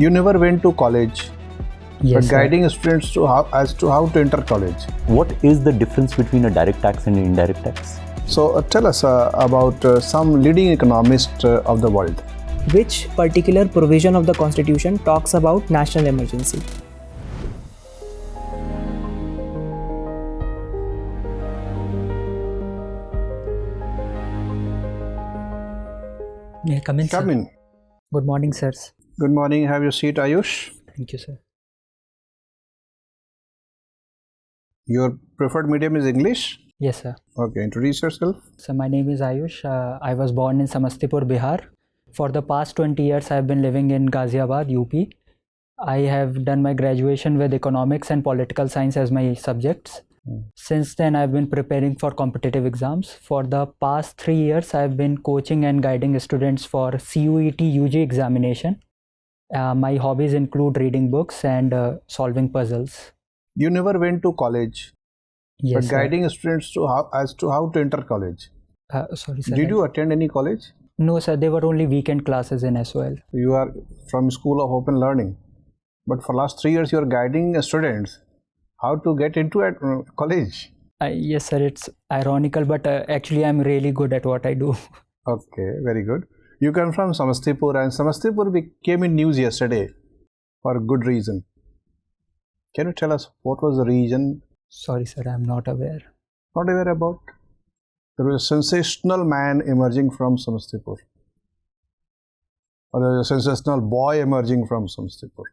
You never went to college, Yes, but sir. guiding students as to how to enter college. What is the difference between a direct tax and an indirect tax? So tell us about some leading economists of the world. Which particular provision of the Constitution talks about national emergency? May I come in, sir? Come in. Good morning, sirs. Good morning. Have your seat, Aayush. Thank you, sir. Your preferred medium is English. Yes, sir. Okay, introduce yourself. So my name is Aayush. I was born in Samastipur, Bihar. For the past 20 years, I have been living in Ghaziabad, UP. I have done my graduation with economics and political science as my subjects. Since then, I've been preparing for competitive exams. For the past 3 years, I've been coaching and guiding students for CUET UG examination. My hobbies include reading books and solving puzzles. You never went to college, Yes, but sir. guiding students as to how to enter college. Sorry, sir. Did you attend any college? No, sir. They were only weekend classes in SOL. You are from School of Open Learning, but for last 3 years you are guiding students how to get into a college. Yes, sir. It's ironical, but actually, I'm really good at what I do. Okay, very good. You come from Samastipur, and Samastipur came in news yesterday for a good reason. Can you tell us what was the reason? Sorry, sir. I'm not aware. Not aware about? There was a sensational man emerging from Samastipur, or there was a sensational boy emerging from Samastipur.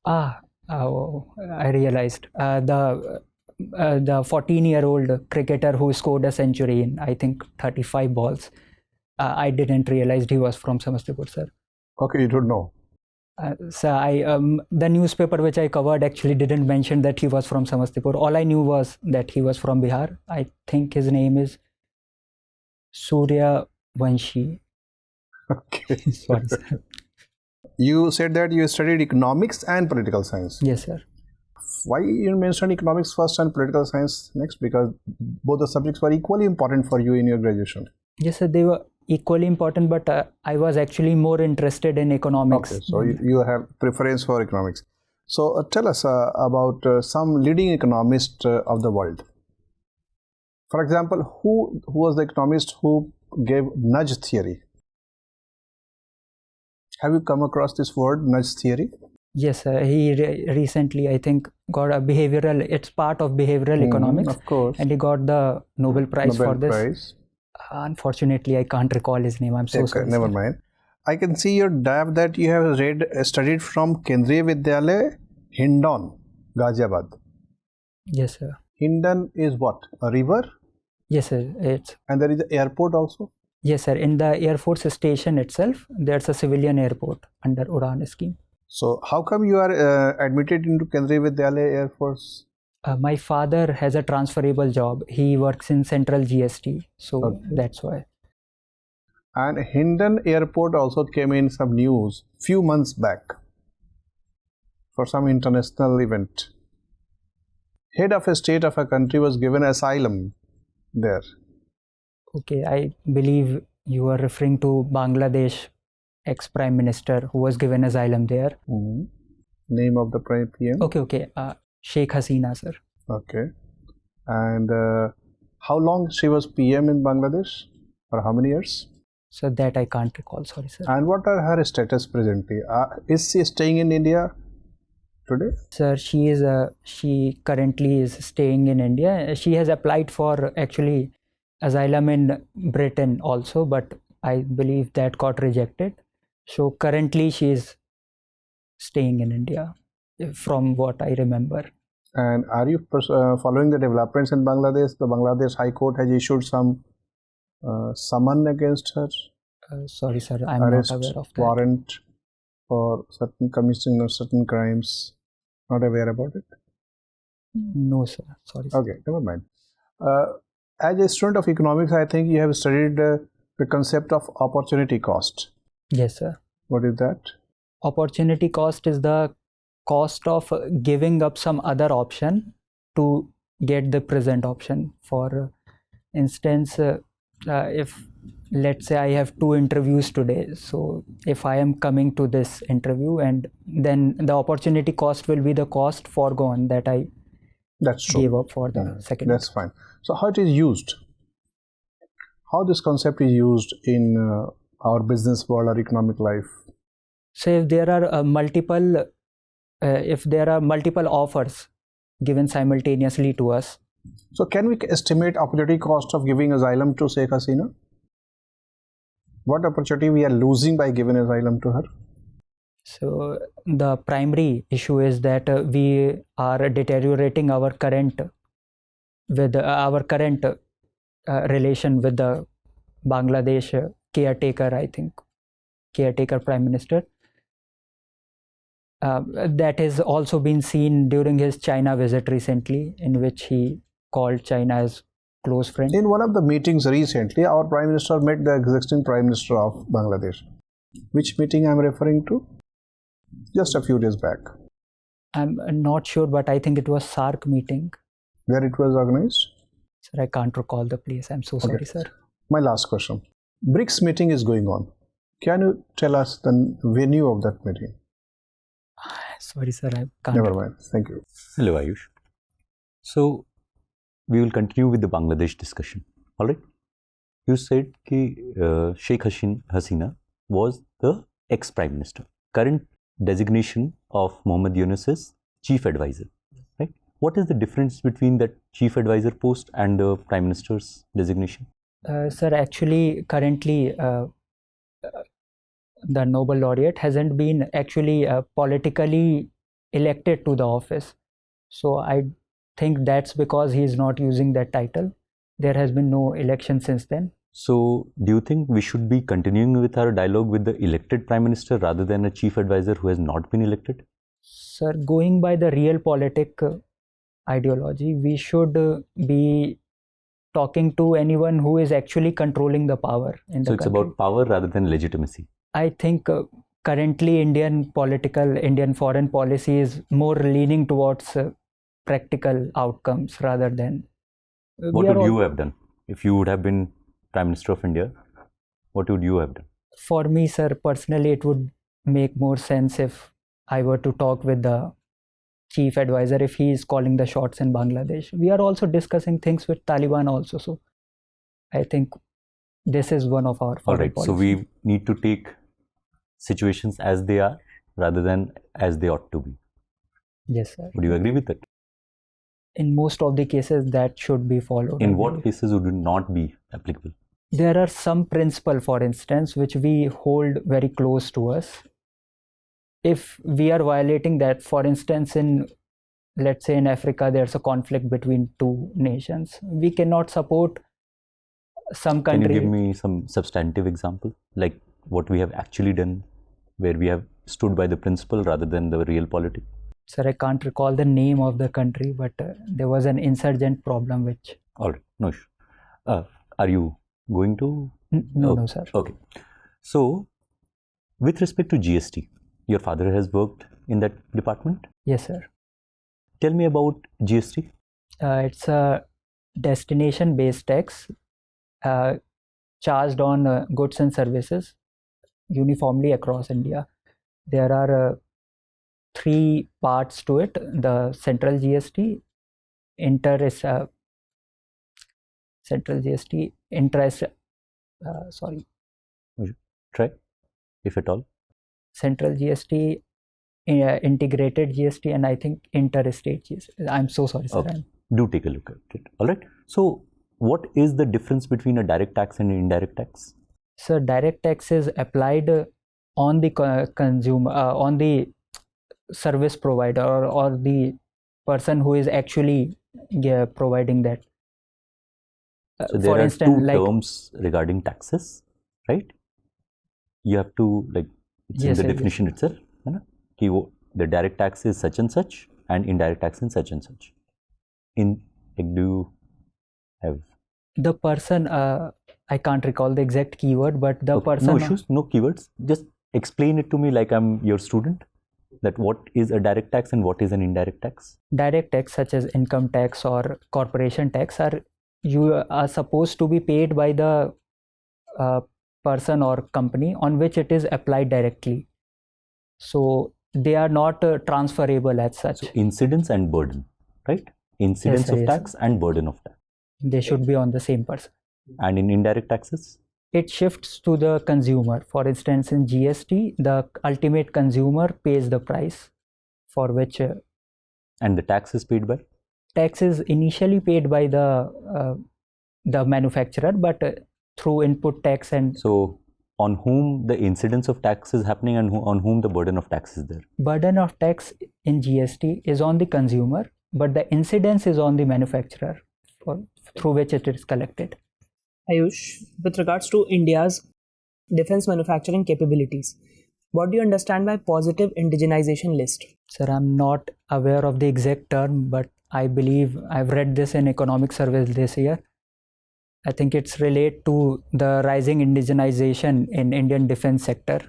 I realized the 14-year-old cricketer who scored a century in, I think, 35 balls. I didn't realize he was from Samastipur, sir. Okay, you don't know. The newspaper which I covered actually didn't mention that he was from Samastipur. All I knew was that he was from Bihar. I think his name is Surya Vanshi. Okay. Sorry, sir. You said that you studied economics and political science. Yes, sir. Why you mentioned economics first and political science next? Because both the subjects were equally important for you in your graduation. Yes, sir. They were equally important, but I was actually more interested in economics. Okay, so you have preference for economics. So tell us about some leading economists of the world. For example, who was the economist who gave nudge theory? Have you come across this word, nudge theory? Yes, sir. He recently, I think, got a behavioral. It's part of behavioral economics, Of course. and he got the Nobel Prize for this. Prize. Unfortunately, I can't recall his name. I'm so sorry. Never sir. mind. I can see your DAB that you have studied from Kendriya Vidyalaya, Hindon, Ghaziabad. Yes, sir. Hindon is what? A river? Yes, sir. It's And there is an airport also? yes, sir. In the Air Force station itself, there's a civilian airport under Udan scheme. So how come you are admitted into Kendriya Vidyalaya Air Force? My father has a transferable job. He works in Central GST, so Okay. that's why. And Hindon Airport also came in some news few months back for some international event. Head of a state of a country was given asylum there. Okay, I believe you are referring to Bangladesh ex-prime minister who was given asylum there. Name of the PM? Okay. Sheikh Hasina, sir. Okay. And how long she was PM in Bangladesh? For how many years? So that I can't recall. Sorry, sir. And what are her status presently? Is she staying in India today? Sir, she currently is staying in India. She has applied for actually asylum in Britain also, but I believe that got rejected. So currently she is staying in India, from what I remember. And are you following the developments in Bangladesh? The Bangladesh High Court has issued some summon against her. Sorry, sir, I'm Arrest not aware of that. warrant for certain commission of certain crimes. Not aware about it? No, sir. Sorry, sir. Okay, never mind. As a student of economics, I think you have studied the concept of opportunity cost. Yes, sir. What is that? Opportunity cost is the cost of giving up some other option to get the present option. For instance, if let's say I have 2 interviews today. So if I am coming to this interview, and then the opportunity cost will be the cost foregone that I That's true. gave up for the second. That's fine. So how it is used? How this concept is used in our business world or economic life? So if there are multiple offers given simultaneously to us. So can we estimate opportunity cost of giving asylum to Sheikh Hasina? What opportunity we are losing by giving asylum to her? So the primary issue is that we are deteriorating our current relation with the Bangladesh caretaker Prime Minister. That has also been seen during his China visit recently, in which he called China as close friend. In one of the meetings recently, our Prime Minister met the existing Prime Minister of Bangladesh. Which meeting I am referring to? Just a few days back. I'm not sure, but I think it was SARC meeting. Where it was organized? Sir, I can't recall the place. I'm so sorry, sir. My last question. BRICS meeting is going on. Can you tell us the venue of that meeting? Sorry, sir, I can't. Never mind. Thank you. Hello, Aayush. So, we will continue with the Bangladesh discussion. All right. You said that Sheikh Hasina was the ex-Prime Minister. Current designation of Mohammad Yunus is Chief Advisor. Right. What is the difference between that Chief Advisor post and the Prime Minister's designation? Sir, actually, currently, the Nobel laureate hasn't been actually politically elected to the office. So I think that's because he is not using that title. There has been no election since then. So do you think we should be continuing with our dialogue with the elected Prime Minister rather than a Chief Advisor who has not been elected? Sir, going by the realpolitik ideology, we should be talking to anyone who is actually controlling the power in the country. So it's about power rather than legitimacy. I think currently Indian foreign policy is more leaning towards practical outcomes rather than. What would you have done if you would have been Prime Minister of India? What would you have done? For me, sir, personally, it would make more sense if I were to talk with the Chief Advisor if he is calling the shots in Bangladesh. We are also discussing things with Taliban also. So I think this is one of our foreign All right. policies. So we need to take situations as they are rather than as they ought to be. Yes, sir. Would you agree with that? In most of the cases, that should be followed. In what cases would it not be applicable? There are some principles, for instance, which we hold very close to us. If we are violating that, for instance, let's say in Africa, there's a conflict between two nations. We cannot support some country. Can you give me some substantive example, like what we have actually done, where we have stood by the principle rather than the real politics? Sir, I can't recall the name of the country, but there was an insurgent problem which. All right, no issue. Are you going to? No, sir. Okay. So, with respect to GST, your father has worked in that department? Yes, sir. Tell me about GST. It's a destination-based tax charged on goods and services uniformly across India. There are 3 parts to it: the central GST, Try, if at all. Central GST, integrated GST, and I think interstate GST. I'm so sorry, sir. Okay. Do take a look at it. All right. So, what is the difference between a direct tax and an indirect tax? So, direct tax is applied on the consumer, on the service provider, or the person who is actually providing that. So there are two terms regarding taxes, right? You have to, like, it's in the definition itself. The direct tax is such and such, and indirect tax is such and such. Do you have the person? I can't recall the exact keyword, but the person. No issues, no keywords. Just explain it to me like I'm your student. That what is a direct tax and what is an indirect tax? Direct tax, such as income tax or corporation tax, you are supposed to be paid by the person or company on which it is applied directly. So they are not transferable as such. So incidence and burden, right? Incidence Yes, of yes. tax and burden of tax. They should be on the same person. And in indirect taxes? It shifts to the consumer. For instance, in GST, the ultimate consumer pays the price for which And the tax is paid by? tax is initially paid by the manufacturer, but through input tax and So on whom the incidence of tax is happening and on whom the burden of tax is there? burden of tax in GST is on the consumer, but the incidence is on the manufacturer through which it is collected. Aayush, with regards to India's defense manufacturing capabilities, what do you understand by positive indigenization list? Sir, I'm not aware of the exact term, but I believe I've read this in economic surveys this year. I think it's related to the rising indigenization in Indian defense sector.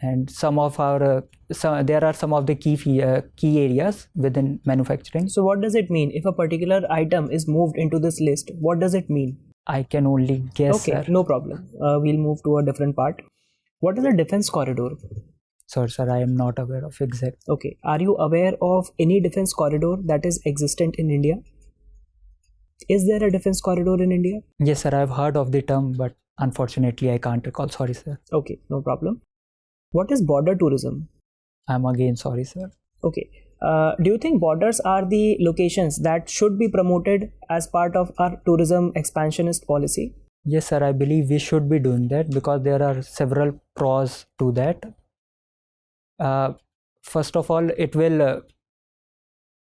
And some of our there are some of the key areas within manufacturing. So what does it mean? If a particular item is moved into this list, what does it mean? I can only guess. Okay, Sir. no problem. We'll move to a different part. What is a defense corridor? Sorry, sir, I am not aware of exact. Okay, are you aware of any defense corridor that is existent in India? Is there a defense corridor in India? Yes, sir, I've heard of the term, but unfortunately I can't recall. Sorry, sir. Okay, no problem. What is border tourism? I'm again sorry, sir. Okay. Do you think borders are the locations that should be promoted as part of our tourism expansionist policy? Yes, sir, I believe we should be doing that because there are several pros to that. First of all, it will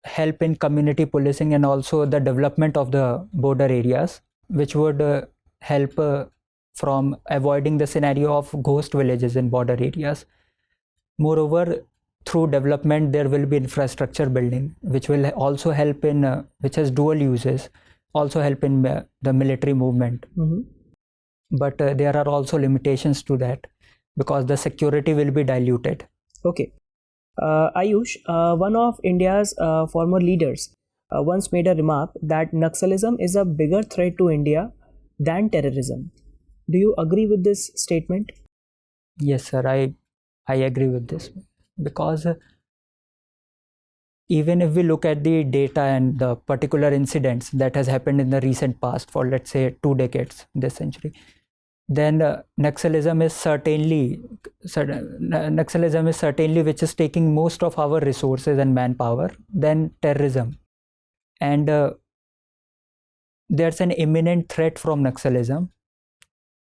help in community policing and also the development of the border areas, which would help from avoiding the scenario of ghost villages in border areas. Moreover, through development, there will be infrastructure building, which will also help in, which has dual uses, also help in the military movement. But there are also limitations to that because the security will be diluted. Okay. Aayush, one of India's former leaders once made a remark that Naxalism is a bigger threat to India than terrorism. Do you agree with this statement? Yes, sir, I agree with this because even if we look at the data and the particular incidents that has happened in the recent past for let's say 2 decades this century, then Naxalism is certainly which is taking most of our resources and manpower than terrorism. And there's an imminent threat from Naxalism,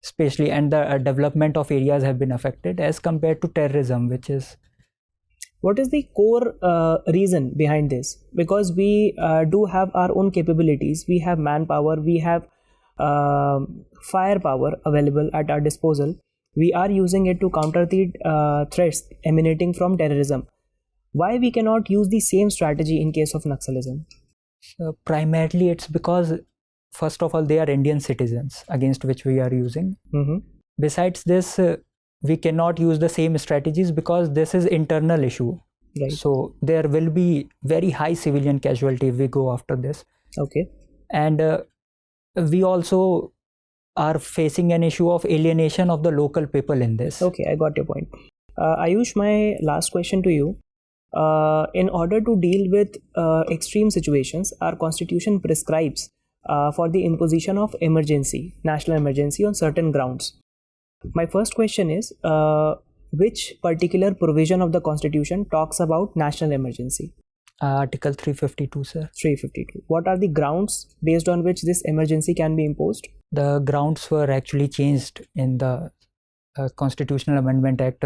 especially, and the development of areas have been affected as compared to terrorism, which is. What is the core reason behind this? Because we do have our own capabilities, we have manpower, we have firepower available at our disposal. We are using it to counter the threats emanating from terrorism. Why we cannot use the same strategy in case of Naxalism? So primarily it's because first of all they are Indian citizens against which we are using. Besides this, we cannot use the same strategies because this is internal issue. Right. So there will be very high civilian casualty if we go after this. Okay. And we also are facing an issue of alienation of the local people in this. Okay, I got your point. Aayush, my last question to you. In order to deal with extreme situations, our constitution prescribes for the imposition of national emergency on certain grounds. My first question is, which particular provision of the constitution talks about national emergency? Article 352, sir. 352. What are the grounds based on which this emergency can be imposed? The grounds were actually changed in the Constitutional Amendment Act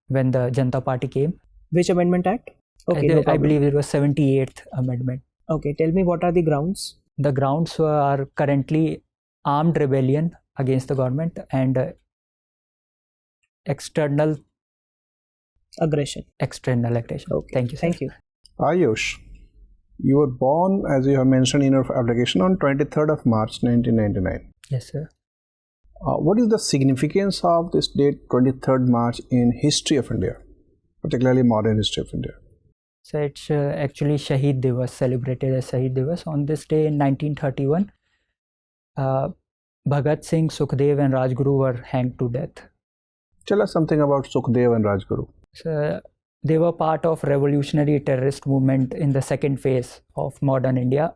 when the Janata Party came. Which Amendment Act? Okay, no I problem. believe it was 78th Amendment. Okay, tell me what are the grounds? The grounds are currently armed rebellion against the government and external aggression. Okay. Thank you, sir. Thank you. Aayush, you were born, as you have mentioned in your application, on 23rd of March 1999. Yes, sir. What is the significance of this date, 23rd March, in history of India, particularly modern history of India? So it's actually Shaheed Divas, celebrated as Shaheed Divas. On this day in 1931, Bhagat Singh, Sukhdev and Rajguru were hanged to death. Tell us something about Sukhdev and Rajguru. So, they were part of revolutionary terrorist movement in the second phase of modern India.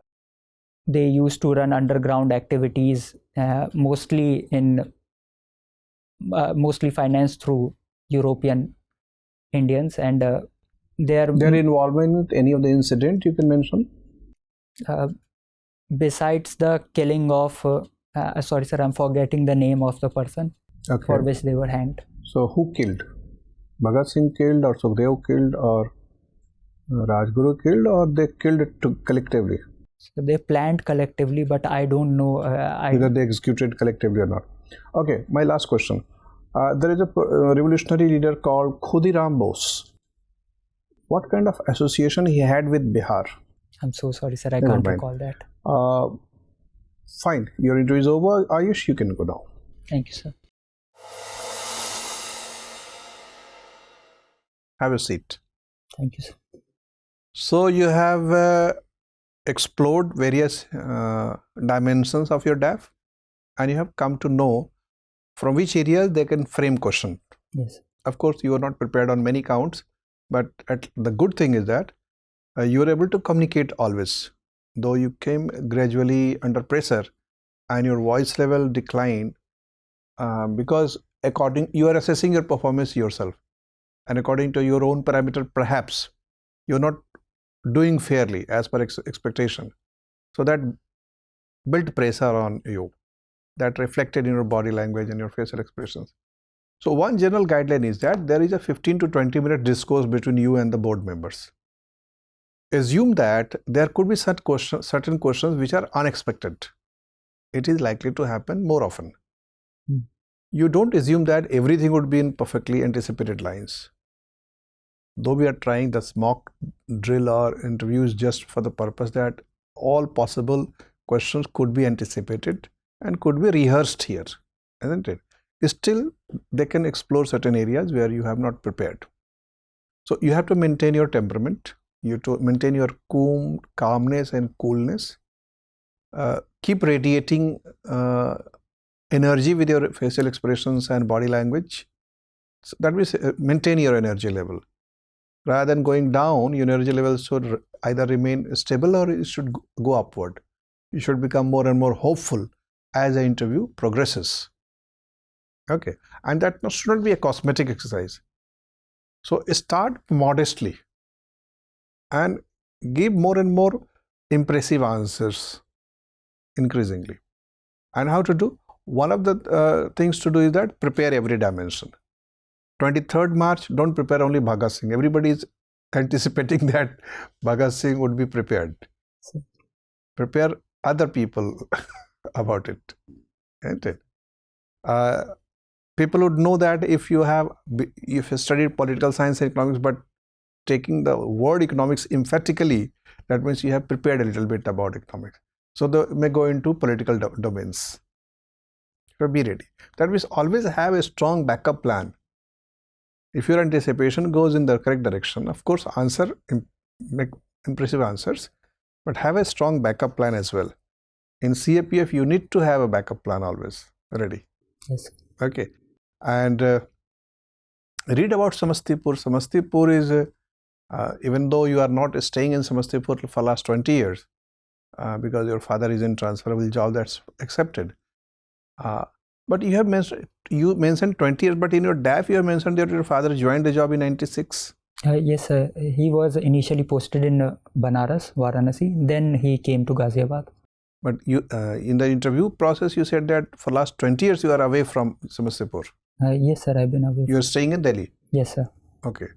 They used to run underground activities, mostly financed through European Indians, and their involvement in any of the incident you can mention? Besides the killing of, sorry sir, I'm forgetting the name of the person for which they were hanged. So who killed? Bhagat Singh killed, or Sukhdev killed, or Rajguru killed, or they killed it collectively? So they planned collectively, but I don't know whether they executed collectively or not. Okay, my last question. There is a revolutionary leader called Khudiram Bose. What kind of association he had with Bihar? I'm so sorry, sir. I can't recall that. Fine. Your interview is over. Aayush, you can go now. Thank you, sir. Have a seat. Thank you, sir. So you have explored various dimensions of your DAF, and you have come to know from which areas they can frame question. Yes. Of course, you are not prepared on many counts, but the good thing is that you are able to communicate always. Though you came gradually under pressure and your voice level declined, because you are assessing your performance yourself, and according to your own parameter, perhaps you're not doing fairly as per expectation. So that built pressure on you, that reflected in your body language and your facial expressions. So one general guideline is that there is a 15 to 20 minute discourse between you and the board members. Assume that there could be certain questions which are unexpected. It is likely to happen more often. You don't assume that everything would be in perfectly anticipated lines. Though we are trying this mock drill or interviews just for the purpose that all possible questions could be anticipated and could be rehearsed here, isn't it? Still, they can explore certain areas where you have not prepared. So you have to maintain your temperament. You have to maintain your calmness and coolness. Keep radiating energy with your facial expressions and body language. So that means maintain your energy level. Rather than going down, your energy level should either remain stable or it should go upward. You should become more and more hopeful as the interview progresses. Okay, and that should not be a cosmetic exercise. So start modestly and give more and more impressive answers increasingly. And how to do? One of the things to do is that prepare every dimension. 23rd March, don't prepare only Bhagat Singh. Everybody is anticipating that Bhagat Singh would be prepared. Prepare other people about it. Isn't it? People would know that if you studied political science and economics, but taking the word economics emphatically, that means you have prepared a little bit about economics. So they may go into political domains. So be ready. That means always have a strong backup plan. If your anticipation goes in the correct direction, of course, make impressive answers, but have a strong backup plan as well. In CAPF, you need to have a backup plan always ready. Yes. Okay. And read about Samastipur. Samastipur is, even though you are not staying in Samastipur for the last 20 years, because your father is in transferable job, that's accepted. But you mentioned 20 years, but in your DAF you have mentioned that your father joined the job in 96. Yes, sir. He was initially posted in Banaras, Varanasi. Then he came to Ghaziabad. But you, in the interview process, you said that for last 20 years you are away from Samastipur. Yes, sir. I've been away. You are staying in Delhi? Yes, sir. Okay.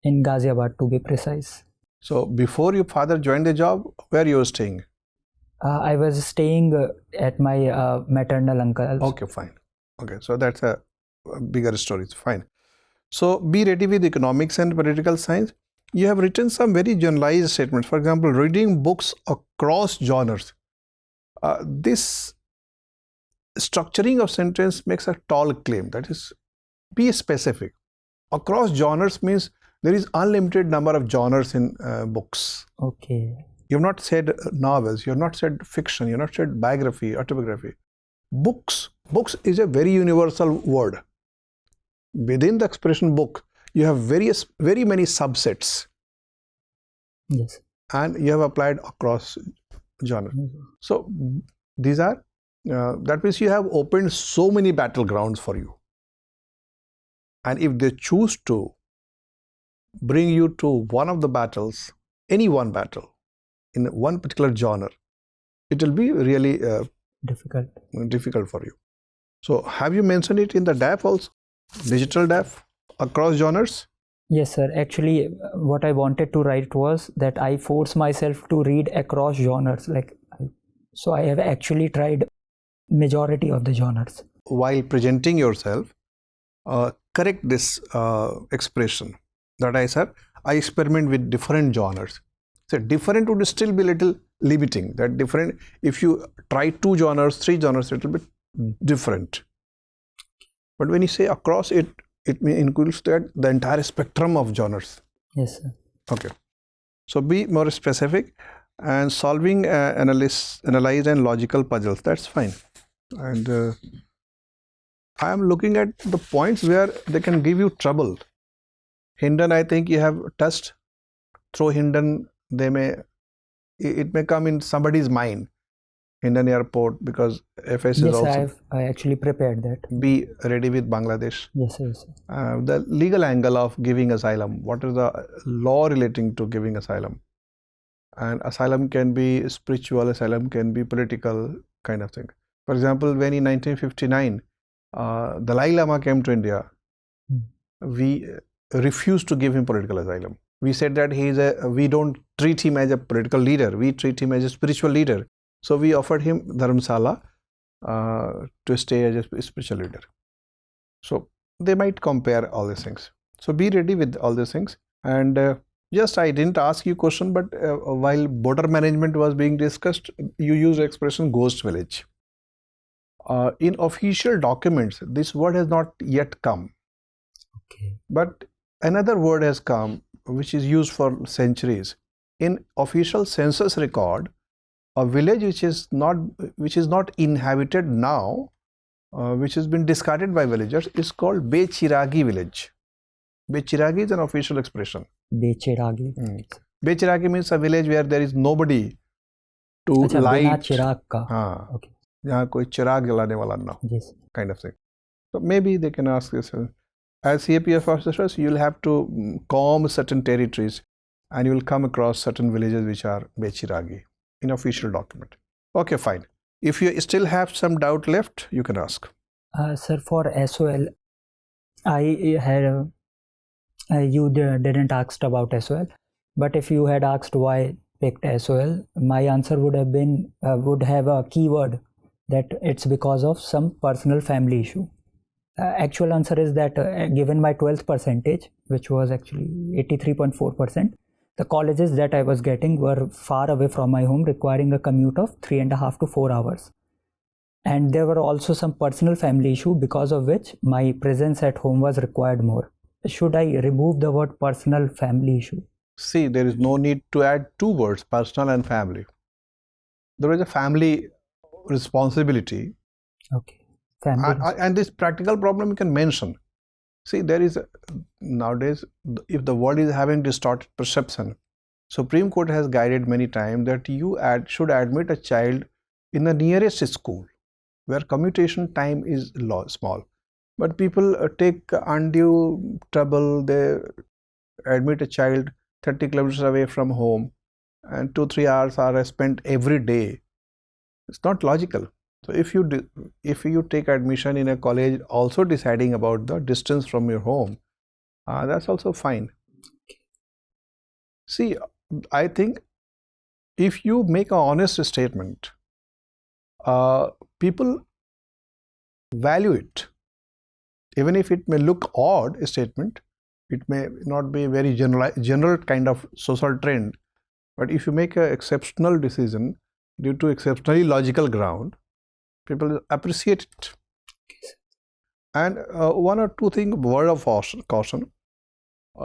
In Ghaziabad, to be precise. So before your father joined the job, where you were staying? I was staying at my maternal uncle's. Okay, fine. Okay, so that's a bigger story. It's fine. So be ready with economics and political science. You have written some very generalized statements. For example, reading books across genres. This structuring of sentence makes a tall claim. That is, be specific. Across genres means there is unlimited number of genres in books. Okay. You have not said novels, you have not said fiction, you have not said biography, autobiography. Books is a very universal word. Within the expression book, you have very many subsets. Yes. And you have applied across genre. So these are, that means you have opened so many battlegrounds for you. And if they choose to bring you to one of the battles, any one battle in one particular genre, it will be really difficult for you. So have you mentioned it in the DAF also? Digital DAF across genres? Yes, sir. Actually, what I wanted to write was that I force myself to read across genres. So I have actually tried majority of the genres. While presenting yourself, correct this expression that I said, I experiment with different genres. So different would still be a little limiting. That different, if you try 2 genres, 3 genres, it will be different. But when you say across, it includes that the entire spectrum of genres. Yes, sir. Okay. So be more specific, and solving analyze and logical puzzles. That's fine. And I am looking at the points where they can give you trouble. Hidden, I think you have touched. Through hidden, it may come in somebody's mind. Hidden airport, because FS is also. Yes, I actually prepared that. Be ready with Bangladesh. Yes, yes. The legal angle of giving asylum. What is the law relating to giving asylum? And asylum can be spiritual, asylum can be political, kind of thing. For example, when in 1959, Dalai Lama came to India, we refused to give him political asylum. We said that we don't treat him as a political leader, we treat him as a spiritual leader. So we offered him Dharamsala to stay as a spiritual leader. So they might compare all these things. So be ready with all these things. And just I didn't ask you question, but while border management was being discussed, you used the expression ghost village. In official documents, this word has not yet come. Okay. But another word has come, which is used for centuries. In official census record, a village which is not inhabited now, which has been discarded by villagers, is called Bechiragi village. Bechiragi is an official expression. Bechiragi. Bechiragi means a village where there is nobody to light. Bina chirag ka. Okay. Yahan koi chirag jalane wala na. Yes. Kind of thing. So maybe they can ask this. As CAPF officers, you'll have to comb certain territories, and you will come across certain villages which are Bechiragi in official document. Okay, fine. If you still have some doubt left, you can ask. Sir, for SOL, I had you didn't ask about SOL, but if you had asked why picked SOL, my answer would have been would have a keyword that it's because of some personal family issue. Actual answer is that given my 12th percentage, which was actually 83.4%, the colleges that I was getting were far away from my home, requiring a commute of 3.5 to 4 hours. And there were also some personal family issue, because of which my presence at home was required more. Should I remove the word personal family issue? See, there is no need to add 2 words, personal and family. There is a family responsibility. Okay. Family. And this practical problem you can mention. See, there is nowadays, if the world is having distorted perception, Supreme Court has guided many times that you should admit a child in the nearest school where commutation time is small. But people take undue trouble. They admit a child 30 kilometers away from home, and 2-3 hours are spent every day. It's not logical. So if you take admission in a college also deciding about the distance from your home, that's also fine. See, I think if you make an honest statement, people value it. Even if it may look odd, a statement, it may not be very general kind of social trend, but if you make an exceptional decision due to exceptionally logical ground, people appreciate it. And 1 or 2 things, word of caution.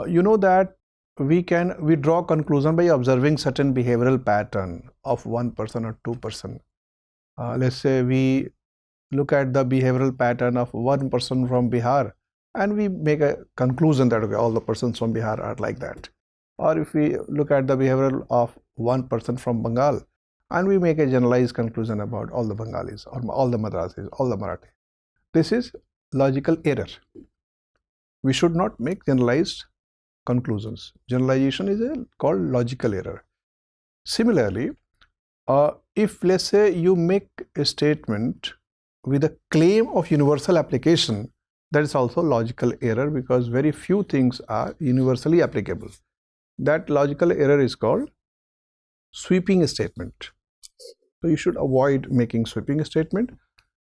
You know that we draw conclusion by observing certain behavioral pattern of 1 person or 2 person. Let's say we look at the behavioral pattern of one person from Bihar and we make a conclusion that okay, all the persons from Bihar are like that. Or if we look at the behavioral of one person from Bengal and we make a generalized conclusion about all the Bengalis or all the Madrasis, all the Marathi. This is logical error. We should not make generalized conclusions. Generalization is called logical error. Similarly, if let's say you make a statement with a claim of universal application, that is also logical error because very few things are universally applicable. That logical error is called sweeping statement. So you should avoid making sweeping statement.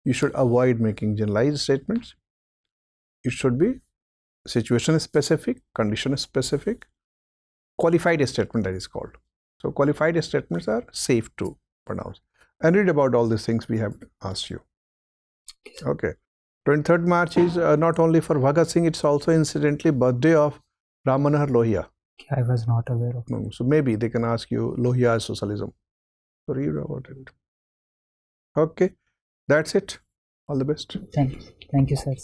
You should avoid making generalized statements. It should be situation specific, condition specific, qualified statement that is called. So qualified statements are safe to pronounce. And read about all these things we have asked you. Okay. 23rd March is not only for Bhagat Singh, it's also incidentally birthday of Ram Manohar Lohia. I was not aware of. So maybe they can ask you Lohia socialism. So read about it. Okay. That's it. All the best. Thank you, sir.